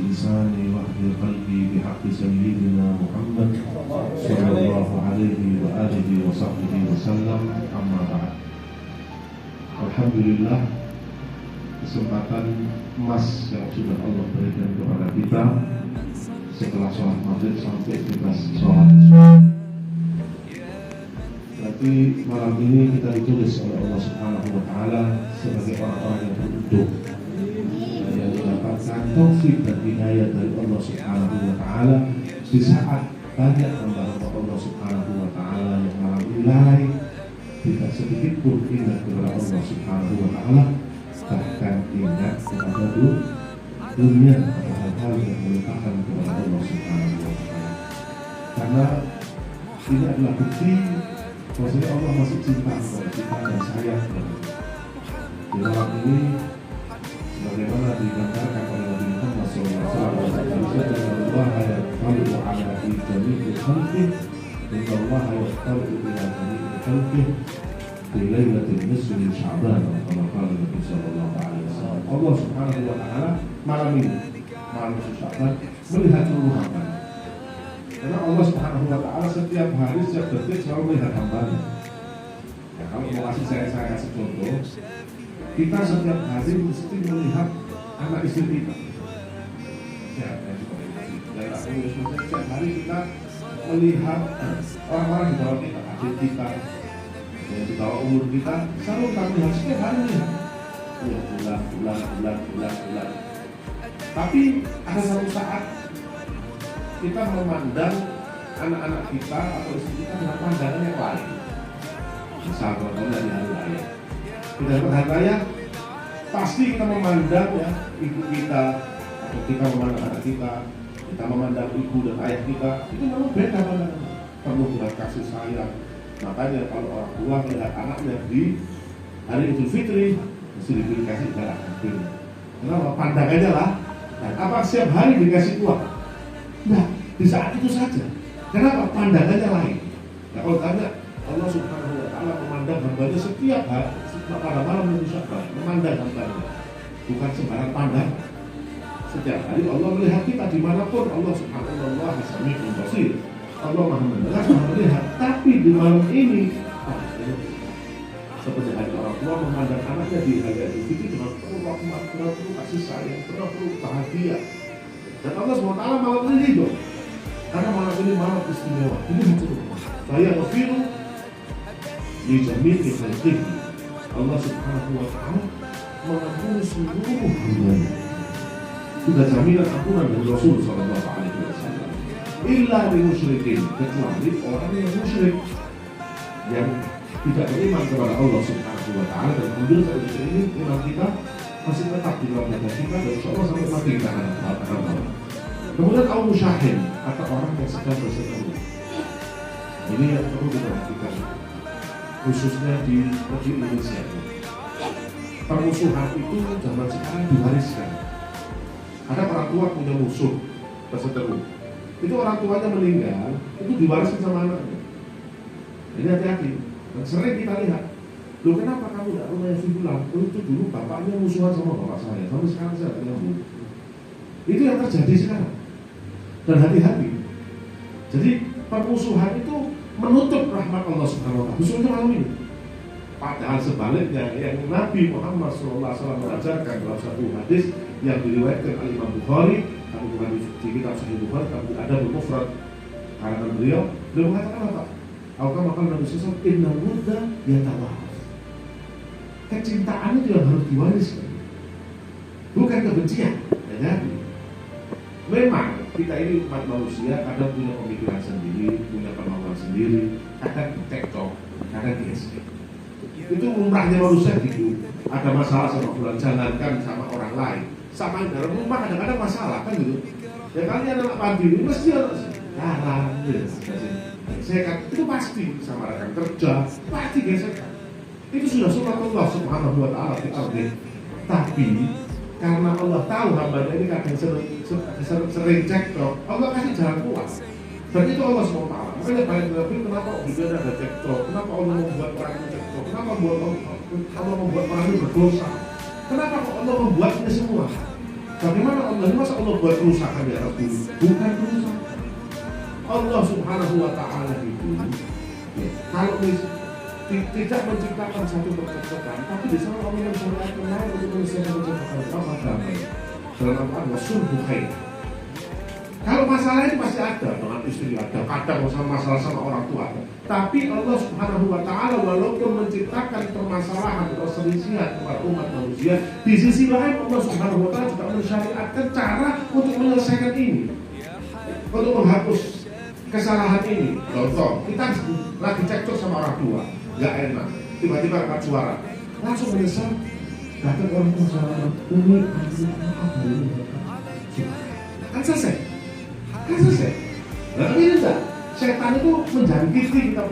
لساني واهدي قلبي بحق سيدنا محمد صلى الله عليه وآله وصحبه وسلم. Amma ba'd. Alhamdulillah, kesempatan emas yang sudah Allah berikan kepada kita setelah sholat maghrib sampai kita sholat. Berarti malam ini kita ditulis oleh Allah Subhanahu wa Ta'ala sebagai orang-orang yang beruntung, yang mendapatkan taufik dan hidayah dari Allah Subhanahu wa Ta'ala di saat banyak hamba-hamba Allah Subhanahu wa Ta'ala yang malam ini lalai, tidak sedikit pun ingat kepada Allah Subhanahu wa Ta'ala, bahkan ingat kepada dunia atau hal-hal yang melupakan kepada Allah Subhanahu wa Ta'ala. Karena ini adalah bukti bahwasanya Allah masih cinta kepada kita dan sayang kepada kita. Di malam ini, sebagaimana digambarkan oleh Nabi Muhammad SAW, Allah ayat Qalibu ala ijami'il khalqih, Allah ayat Qalibu ila ijami'il khalqih di laylatil nisfi min Sya'ban, kama qala Nabi sallallahu alaihi wasallam. Allah Subhanahu wa Ta'ala malam ini, malam Sya'ban, melihat seluruh hamba. Karena Allah Subhanahu wa Ta'ala setiap hari, setiap detik selalu melihat hambanya. Ya, kalau mau kasih saya kasih contoh, kita setiap hari mesti melihat anak istri kita. Setiap hari kita melihat orang-orang di bawah kita, adik kita, yang di bawah umur kita, selalu kami lihat setiap hari melihat. Bulan. Tapi ada satu saat kita memandang anak-anak kita atau istri kita dengan pandangan yang lain. Misal kalau dari hari raya, kita dapat hari raya, pasti kita memandang ya ibu kita, atau kita memandang anak kita memandang ibu dan ayah kita, itu memang beda pandangannya, penuh dengan kasih sayang. Makanya kalau orang tua melihat anaknya di hari Idul Fitri, mesti diberi kasih darah kambing. Kenapa? Pandangannya lah. Dan apa setiap hari dikasih uang? Nah, di saat itu saja. Kenapa? Pandangannya lain. Nah, kalau tanya Allah Subhanahu wa Ta'ala memandang hambanya setiap hari, pada malam Idul Sya'ban, memandang hambanya, bukan sembarang pandang. Setiap hari Allah melihat kita dimanapun. Allah Subhanahu wa Ta'ala Sami'un Basir. Allah Maha mendengar, Maha melihat. Tapi di malam ini, seperti hari orang tua memandang anaknya di hari Idul Fitri dengan penuh rahmat, penuh kasih sayang, penuh bahagia. Dan Allah SWT malam ini hidup, karena malam ini malam istimewa. Ini betul. Saya berfirman di jami'il khalqih, Allah Subhanahu wa Ta'ala mengampuni seluruh hambanya. Sudah jaminan ampunan dari Rasul Sallallahu Alaihi Wasallam. Illa lil musyrikin, kecuali orang yang musyrik, yang tidak beriman kepada Allah Subhanahu wa Ta'ala. Dan kemudian saat ini iman kita masih tetap di dalam dada kita, dan insyaAllah sampai mati kita akan Allah. Kemudian al-musyahin, atau orang yang sedang berseteru. Ini yang perlu diperhatikan, khususnya di Indonesia. Permusuhan itu zaman sekarang diwariskan. Ada orang tua punya musuh berseteru, itu orang tuanya meninggal, itu diwariskan sama anaknya. Jadi hati-hati. Dan sering kita lihat, loh kenapa kamu tidak rumahnya si Fulan? Oh itu dulu bapaknya musuhan sama bapak saya, sampai sekarang saya tidak punya. Itu yang terjadi sekarang. Dan hati-hati. Jadi permusuhan itu menutup rahmat Allah Subhanahu wa Ta'ala. Khususnya malam ini. Padahal sebaliknya, yang Nabi Muhammad SAW mengajarkan dalam satu hadis yang diriwayatkan oleh Imam Bukhari, di kitab Sahih Bukhari, ada Al-Mufrad, karangan beliau mengatakan apa? Kalau makan Nabi SAW, inna mudda yatawarras. Kecintaan itu yang harus diwariskan, bukan kebencian. Jadi, memang kita ini umat manusia kadang punya pemikiran sendiri, punya kemauan sendiri, kadang cekcok, kadang gesek. Itu umrahnya manusia gitu. Ada masalah sama bulan, jangankan sama orang lain, sama dalam rumah kadang-kadang masalah kan gitu. Ya kalian anak pandiri mesti harus garang, gesekan itu pasti sama rekan kerja, pasti gesekan. Itu sudah sunnah Allah Subhanahu wa Ta'ala di arti. Tapi karena Allah tahu hambanya ini kadang sering cekcok, Allah kasih jalan keluar. Dan itu Allah SWT. Makanya banyak Nabi, kenapa juga ada cekcok? Kenapa Allah membuat orang itu cekcok? Kenapa Allah membuat orang itu berdosa? Kenapa Allah membuat ini semua? Bagaimana Allah? Masa Allah buat kerusakan di atas bumi? Bukan kerusakan. Allah Subhanahu wa Ta'ala itu kalau tidak menciptakan satu percobaan, tapi di sana Allah mensyariatkan lain untuk menyelesaikan percobaan damai dalam Al-Quran wasulhu khair. Kalau masalah itu pasti ada dengan istri, ada kadang masalah sama orang tua ada. Tapi Allah Subhanahu wa Ta'ala walaupun menciptakan permasalahan atau perselisihan kepada umat manusia, di sisi lain Allah Subhanahu wa Ta'ala juga mensyariatkan cara untuk menyelesaikan ini, untuk menghapus kesalahan ini. Contoh, kita lagi cekcok sama orang tua, gak enak, tiba-tiba angkat suara, langsung menyesal, datang orang tua sama ini kan selesai. Nah, ini enggak, setan itu menjangkiti kita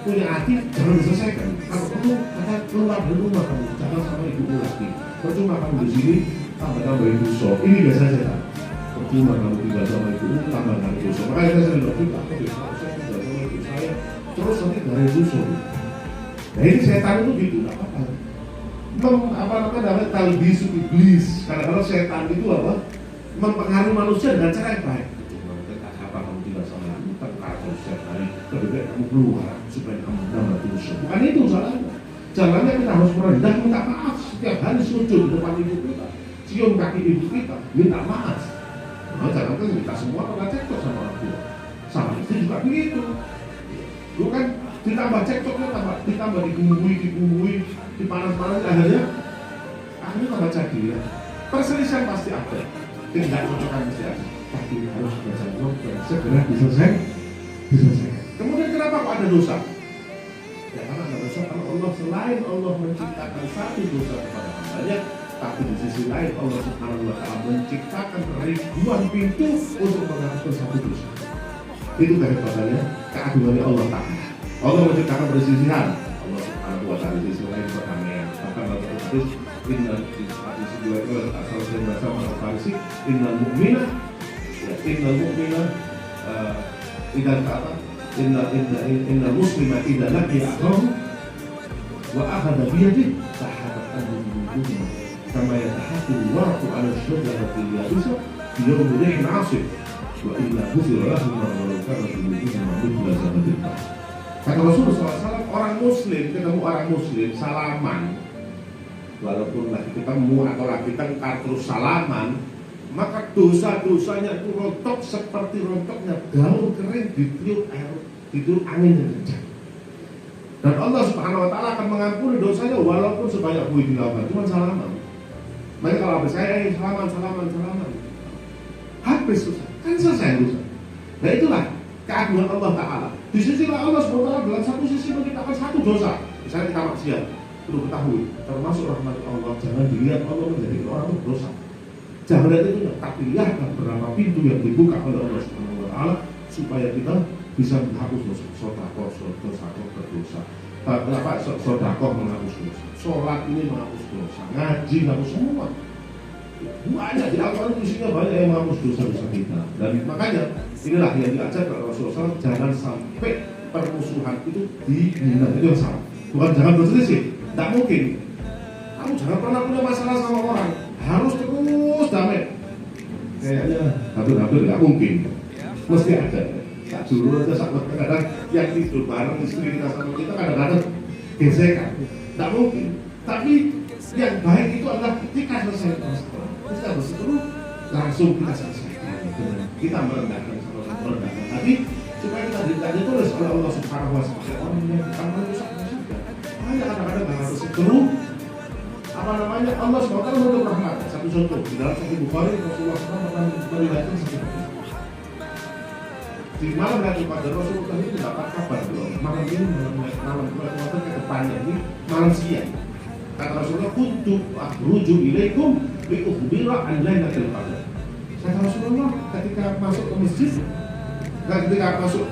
punya hati, jangan diselesaikan. Kalau kamu kata keluar dari rumah kamu, jangan sama ibumu lagi. Percuma kamu di sini, tambah-tambahin dosa. Ini biasa setan. Percuma kamu tinggal sama ibumu, tambah-tambahin dosa. Makanya saya bilang, kita aku bisa tinggal sama ibu saya, terus nanti dari dosa. Nah ini setan itu gitu, nggak apa-apa. Apa namanya talbisu iblis. Kadang-kadang setan itu apa? Mempengaruhi manusia dengan cara yang baik. Kamu tinggal sama aku, terkacau setiap hari, lebih baik kamu keluar supaya kamu menambah dosa. Bukan itu jalannya. Jalannya kita harus merendah, minta maaf setiap hari, sujud di depan ibu kita, cium kaki ibu kita, minta maaf. Nah, jangan kan kita semua pernah cekcok sama orang tua, sama istri juga begitu. Bukan ditambah cekcoknya, ditambah dibumbui, dipanas-panas, akhirnya tambah jadi ya. Perselisihan pasti ada, tidak cocokan pasti ada. Tapi harus bersama dan segera diselesaikan. Kemudian kenapa kok ada dosa? Ya karena ada dosa karena Allah selain Allah menciptakan satu dosa kepada hambanya, tapi di sisi lain Allah Subhanahu wa Ta'ala menciptakan ribuan pintu untuk menghapuskan satu dosa. Itu kehebatannya, keagungannya Allah Ta'ala. Allah menciptakan perselisihan. Allah Subhanahu wa Ta'ala di sisi lain perdamaian. Bahkan dalam hadis innal hadis dua itu asal dari bahasa Farsi, innal mu'mina idza kata inna muslima idza laqiya akhahu wa akhadha bi yadihi tahaqqan bihi kama yatahaqqu warqu 'ala ash-shajarati al-yabisa fi yawmin rihin 'asif wa illa ghufira lahu ma kana fi dhunubihim ma'ruf la zabatin. Kata Rasulullah SAW, orang muslim ketemu orang muslim salaman, walaupun lagi ketemu atau lagi tengkar terus salaman, maka dosa-dosanya itu rontok seperti rontoknya daun kering ditiup angin yang kencang. Dan Allah Subhanahu wa Ta'ala akan mengampuni dosanya walaupun sebanyak buih dilakukan, cuma salaman. Maka kalau habis saya salaman, habis dosa, kan selesai dosa. Nah itulah keagungan Allah Ta'ala. Di sisi Allah Subhanahu wa Ta'ala dalam satu sisi menciptakan satu dosa, misalnya kita maksiat, perlu ketahui termasuk rahmat Allah, jangan dilihat Allah menjadi orang itu dosa. Jangan lihat itu, tapi lihatlah berapa pintu yang dibuka oleh Allah Subhanahu wa Ta'ala supaya kita bisa menghapus dosa. Sodakoh berdosa, sodakoh menghapus dosa, sholat ini menghapus dosa, ngaji menghapus semua. Banyak di Al-Quran isinya banyak yang menghapus dosa-dosa kita. Dan makanya inilah yang diajar oleh Rasulullah SAW, jangan sampai permusuhan itu dihina. Itu yang salah. Bukan jangan berselisih, tidak mungkin. Kamu jangan pernah punya masalah sama orang, harus terus damai. Kayaknya hampir nggak mungkin. Mesti ada. Tak dulu aja sama kadang yang tidur bareng istri kita sama kita kadang-kadang gesekan. Tidak mungkin. Tapi yang baik itu adalah ketika selesai masalah, kita berseteru langsung kita selesaikan. Kita merendahkan sama merendahkan. Tapi supaya kita ditulis oleh Allah Subhanahu wa Ta'ala orang yang bukan merusak juga. Hanya kadang-kadang nggak harus seteru. Allah SWT menutup rahmat. Satu contoh di dalam Sahih Bukhari, Rasulullah SAW pernah meriwayatkan satu hadis. Di malam Lailatul Qadar Rasulullah itu dapat kabar bahwa malam ini malam Lailatul Qadar ke depannya ini malam siang. Kata Rasulullah, kuntu akhruju ilaikum bi ukhbira an Lailatul Qadar. Kata Rasulullah ketika masuk ke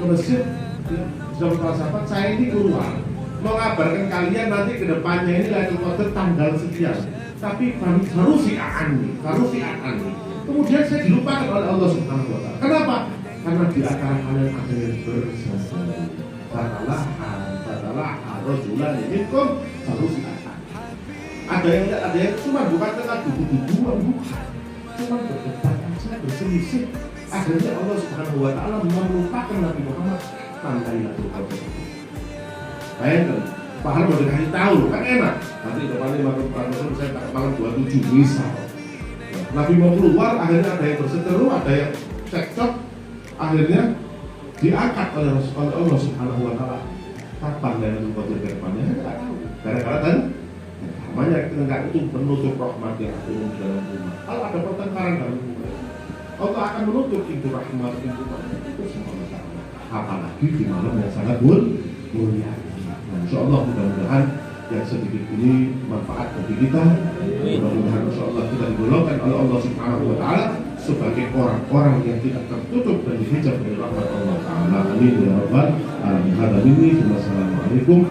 masjid, sudah para sahabat, saya ini keluar mengabarkan kalian nanti ke depannya ini Lailatul Qadar tanggal sekian. Tapi harufi'an anni. Kemudian saya dilupakan oleh Allah Subhanahu wa Ta'ala. Kenapa? Karena di antara kalian ada yang bersaudara. Fatalah rajulan minkum harufi'an. Ada yang cuma bukan tengah buku-bukuan, bukan. cuma berdebat aja, berselisih. Akhirnya Allah Subhanahu wa Ta'ala melupakan Nabi Muhammad tentang Lailatul Qadar. Bayangkan, pahala mau dikasih tahu, kan enak. Nanti depannya malam saya tak malam 27 misal. Nabi mau keluar, akhirnya ada yang berseteru, ada yang cekcok, akhirnya diangkat oleh Allah Subhanahu wa Ta'ala. Kapan Lailatul Qadar ke depannya? Saya tidak tahu. Karena kan namanya enggak itu menutup rahmat yang turun di dalam rumah. Kalau ada pertengkaran dalam rumah, Allah akan menutup pintu rahmat, pintu rahmat itu semua masalah. Apalagi di malam yang sangat mulia. Nah, insya Allah mudah-mudahan yang sedikit ini manfaat bagi kita. Mudah-mudahan insya Allah kita digolongkan oleh Allah Subhanahu wa Ta'ala sebagai orang-orang yang tidak tertutup dan dihijab dari rahmat Allah Ta'ala. Amin ya rabbal alamin. Wassalamualaikum.